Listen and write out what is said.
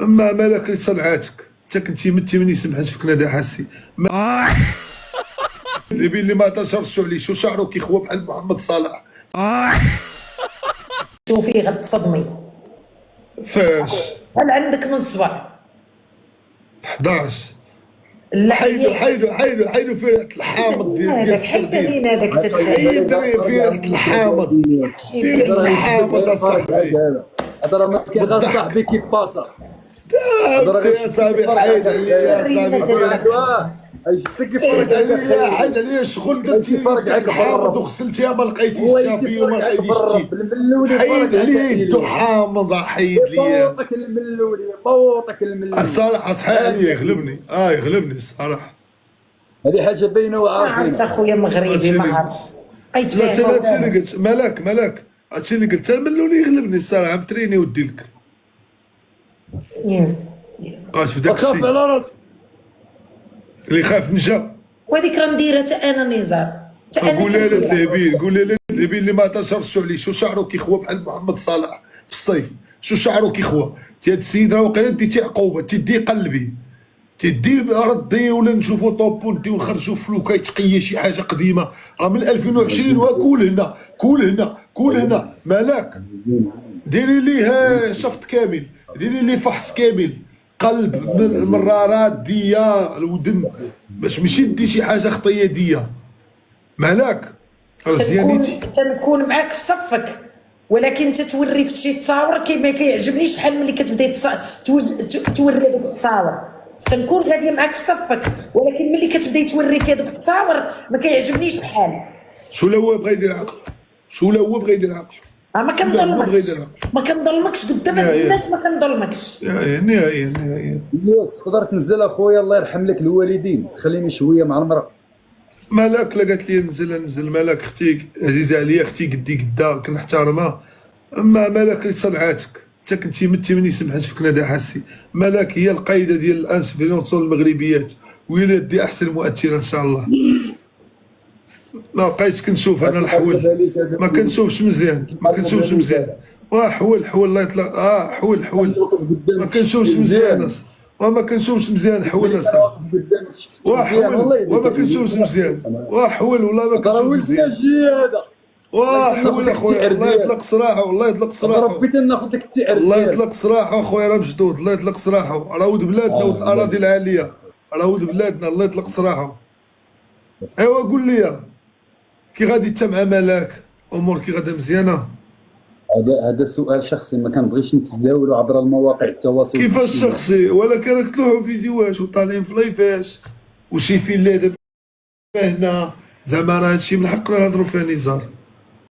اما مالك اللي صنعاتك انت كنتي متي من يسمحت فيك نادي حاسي اللي ما تشرشوا عليه شو شعره كيخوى بحال محمد صلاح. شوفي غتصدمي. فاش هل عندك من صبع؟ 11 لا حيدو في ريحه الحامض ديال هذاك السردين. حيدين هذاك حيد في ريحه الحامض، في ريحه الحامض اصاحبي. هذا راه ما كاين غير صاحبي كي باسا. يا صاحبي حيد عليا يا صاحبي، جدك يفرق حيد عليا شغل درتي حامض وغسلتيها ما لقيتيش شافي وما لقيتيش تي. حيد عليا انت حامض، حيد ليا بوطك الملولي بوطك الملولي. الصراحه صحيح عليا يغلبني يغلبني الصراحه. هذه حاجه باينه وعارفين. عرفت اخويا مغربي ما عرفت بقيت لا فاهم. هادشي اللي قلت مالك هادشي اللي قلت الملولي يغلبني الصراحه. متريني ودي لك بقاش في داك خاف الشيء على راسك اللي خاف نجا. وهذيك راه نديرها حتى انا نزار حتى انا قولي كنديرها. للذهبي قولي للذهبي اللي ما تشرشوا عليه شو شعره كيخوى بحال محمد صلاح في الصيف. شو شعره كيخوى تي هاد السيد راه واقيلا ديتي عقوبه تدي قلبي تدي ردي ولا نشوفوا طوبو نديو نخرجوا فلوكه تقيه شي حاجه قديمه راه من 2020 وكول هنا كول هنا مالك ديري ليه شفط كامل، ديري ليه فحص كامل قلب المرارات ديا الودن باش ماشي دي شي حاجه خطيه ديا مالك رزيانيتي. تنكون معاك في صفك ولكن تتوري في شي تصاور ما كيعجبنيش بحال ملي كتبداي توري هذوك التصاور. تنكون غاديه معاك في صفك ولكن ملي كتبداي توري في هذوك التصاور ما كيعجبنيش بحال. شو لو هو بغى يدير عقل، شو لو هو بغى يدير عقل. ما كنظلمكش قدام الناس، ما كنظلمكش نهائيا. الياس تقدر تنزل اخويا الله يرحم لك الوالدين تخليني شويه مع المراه. مالك لا قالت لي ننزل مالك اختي عزيزه عليا اختي قدي قدا كنحترمها. اما مالك اللي صنعاتك انت كنتي متي من يسمحت فيك نادي حاسي. مالك هي القايده ديال الانسفلونسون المغربيات وهي اللي دي احسن مؤثره ان شاء الله. ما بقيتش كنشوف انا الحول ما كنشوفش مزيان حول الله يطلق حول ما كنشوفش مزيان وما كنشوفش مزيان حول وما كنشوفش مزيان حول والله ما كنشوفش مزيان حول اخويا الله يطلق صراحه والله يطلق صراحه ربي تناخذ لك التعريف الله يطلق صراحه اخويا راه مشدود الله يطلق صراحه راه ود بلادنا ود الاراضي العاليه راه ود بلادنا الله يطلق صراحه. ايوا قول لي كي غادي انت مع ملاك امور كي غادا مزيانه؟ هذا سؤال شخصي ما كنبغيش نتداولوا عبر المواقع التواصل. كيفاش شخصي؟ ولكن راك تلوحوا فيديوهات وطالعين في لايفات وشي فيلا دابا هنا زعما راه هادشي من حقنا نهضروا فيه نزار.